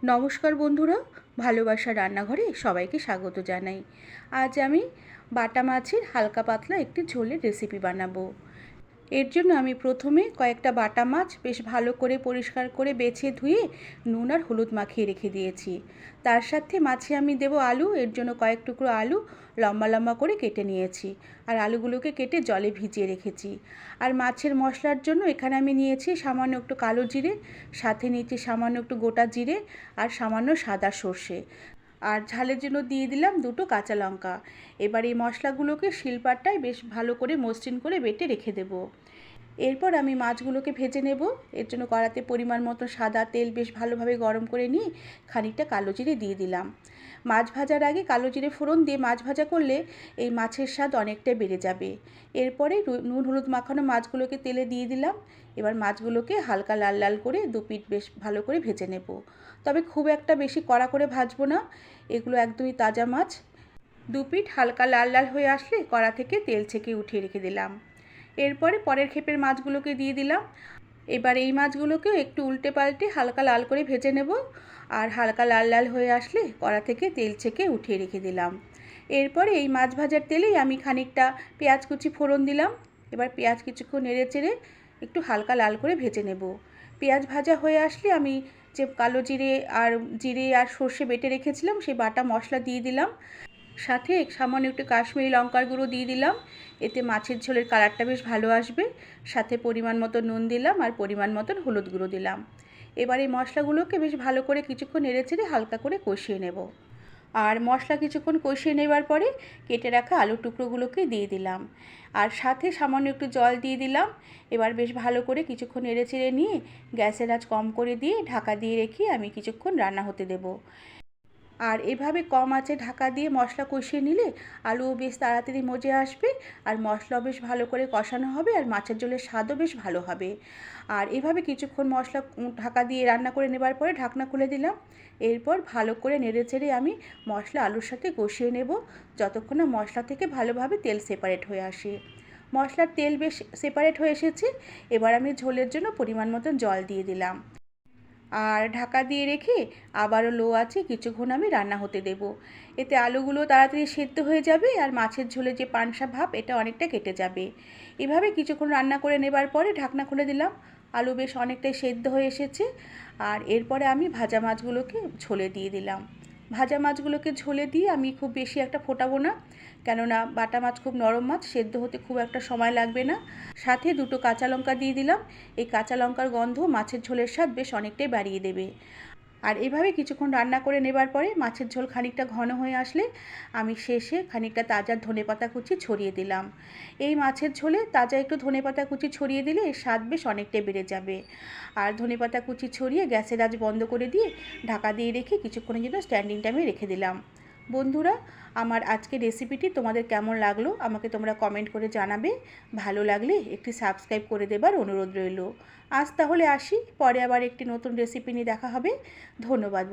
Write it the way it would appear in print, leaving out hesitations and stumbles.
নমস্কার বন্ধুরা, ভালোবাসার রান্নাঘরে সবাইকে স্বাগত জানাই। আজ আমি বাটা মাছের হালকা পাতলা একটি ঝোলের রেসিপি বানাবো। এর জন্য আমি প্রথমে কয়েকটা বাটা মাছ বেশ ভালো করে পরিষ্কার করে বেছে ধুয়ে নুন আর হলুদ মাখিয়ে রেখে দিয়েছি। তার সাথে মাছে আমি দেবো আলু। এর জন্য কয়েক টুকরো আলু লম্বা লম্বা করে কেটে নিয়েছি, আর আলুগুলোকে কেটে জলে ভিজিয়ে রেখেছি। আর মাছের মশলার জন্য এখানে আমি নিয়েছি সামান্য একটু কালো জিরে, সাথে নিয়েছি সামান্য একটু গোটা জিরে আর সামান্য সাদা সর্ষে, আর ঝালের জন্য দিয়ে দিলাম দুটো কাঁচা লঙ্কা। এবার এই মশলাগুলোকে শিলপাটায় বেশ ভালো করে মসৃণ করে বেটে রেখে দেবো। এরপর আমি মাছগুলোকে ভেজে নেব। এর জন্য কড়াতে পরিমাণ মতো সাদা তেল বেশ ভালোভাবে গরম করে নিয়ে খানিকটা কালো জিরে দিয়ে দিলাম। মাছ ভাজার আগে কালো জিরে ফোড়ন দিয়ে মাছ ভাজা করলে এই মাছের স্বাদ অনেকটাই বেড়ে যাবে। এরপরে নুন হলুদ মাখানো মাছগুলোকে তেলে দিয়ে দিলাম। এবার মাছগুলোকে হালকা লাল লাল করে দুপিঠ বেশ ভালো করে ভেজে নেব। তবে খুব একটা বেশি কড়া করে ভাজবো না, এগুলো একদমই তাজা মাছ। দুপিঠ হালকা লাল লাল হয়ে আসলে কড়া থেকে তেল ছেঁকে উঠিয়ে রেখে দিলাম। এরপরে পরের ক্ষেপের মাছগুলোকে দিয়ে দিলাম। এবার এই মাছগুলোকেও একটু উল্টে পাল্টে হালকা লাল করে ভেজে নেব, আর হালকা লাল লাল হয়ে আসলে কড়া থেকে তেল ছেঁকে উঠিয়ে রেখে দিলাম। এরপরে এই মাছ ভাজার তেলেই আমি খানিকটা পেঁয়াজ কুচি ফোড়ন দিলাম। এবার পেঁয়াজ কিছুক্ষণ নেড়ে চেড়ে একটু হালকা লাল করে ভেজে নেব। পেঁয়াজ ভাজা হয়ে আসলে আমি যে কালো জিরে আর সর্ষে বেটে রেখেছিলাম সেই বাটা মশলা দিয়ে দিলাম। সাথে সামান্য একটু কাশ্মীরি লঙ্কার গুঁড়ো দিয়ে দিলাম, এতে মাছের ঝোলের কালারটা বেশ ভালো আসবে। সাথে পরিমাণ মতো নুন দিলাম আর পরিমাণ মতন হলুদ গুঁড়ো দিলাম। এবার এই মশলাগুলোকে বেশ ভালো করে কিছুক্ষণ নেড়েচেড়ে হালকা করে কষিয়ে নেব। আর মশলা কিছুক্ষণ কষিয়ে নেবার পরে কেটে রাখা আলুর টুকরোগুলোকে দিয়ে দিলাম, আর সাথে সামান্য একটু জল দিয়ে দিলাম। এবার বেশ ভালো করে কিছুক্ষণ নেড়েচেড়ে নিয়ে গ্যাসের আঁচ কম করে দিয়ে ঢাকা দিয়ে রেখে আমি কিছুক্ষণ রান্না হতে দেব। আর এভাবে কম আঁচে ঢাকা দিয়ে মশলা কষিয়ে নিলে আলুও বেশ তাড়াতাড়ি মজে আসবে, আর মশলাও বেশ ভালো করে কষানো হবে, আর মাছের ঝোলের স্বাদও বেশ ভালো হবে। আর এভাবে কিছুক্ষণ মশলা ঢাকা দিয়ে রান্না করে নেবার পরে ঢাকনা খুলে দিলাম। এরপর ভালো করে নেড়েচেড়ে আমি মশলা আলুর সাথে কষিয়ে নেব, যতক্ষণ না মশলা থেকে ভালোভাবে তেল সেপারেট হয়ে আসে। মশলার তেল বেশ সেপারেট হয়ে এসেছে। এবার আমি ঝোলের জন্য পরিমাণ মতন জল দিয়ে দিলাম, আর ঢাকা দিয়ে রেখে আবারও লো আছে কিছুক্ষণ আমি রান্না হতে দেব। এতে আলুগুলো তাড়াতাড়ি সেদ্ধ হয়ে যাবে, আর মাছের ঝোলে যে পানসা ভাব এটা অনেকটা কেটে যাবে। এভাবে কিছুক্ষণ রান্না করে নেবার পরে ঢাকনা খুলে দিলাম। আলু বেশ অনেকটাই সেদ্ধ হয়ে এসেছে। আর এরপরে আমি ভাজা মাছগুলোকে ঝোলে দিয়ে দিলাম। ভাজা মাছগুলোকে ঝোলে দিয়ে আমি খুব বেশি একটা ফোটাবো না, কেননা বাটা মাছ খুব নরম মাছ, সেদ্ধ হতে খুব একটা সময় লাগবে না। সাথে দুটো কাঁচা লঙ্কা দিয়ে দিলাম। এই কাঁচা লঙ্কার গন্ধ মাছের ঝোলের স্বাদ বেশ অনেকটাই বাড়িয়ে দেবে। আর এভাবে কিছুক্ষণ রান্না করে নেবার পরে মাছের ঝোল খানিকটা ঘন হয়ে আসলে আমি শেষে খানিকটা তাজা ধনেপাতা কুচি ছড়িয়ে দিলাম। এই মাছের ঝোলে তাজা একটু ধনেপাতা কুচি ছড়িয়ে দিলে এর স্বাদ বেশ অনেকটাই বেড়ে যাবে। আর ধনেপাতা কুচি ছড়িয়ে গ্যাসের আঁচ বন্ধ করে দিয়ে ঢাকা দিয়ে রেখে কিছুক্ষণের জন্য স্ট্যান্ডিং টাইমে রেখে দিলাম। বন্ধুরা, আমার আজকের রেসিপিটি তোমাদের কেমন লাগলো আমাকে তোমরা কমেন্ট করে জানাবে। ভালো লাগলে একটি সাবস্ক্রাইব করে দেবার অনুরোধ রইল। আজ তাহলে আসি, পরে আবার একটি নতুন রেসিপি নিয়ে দেখা হবে। ধন্যবাদ।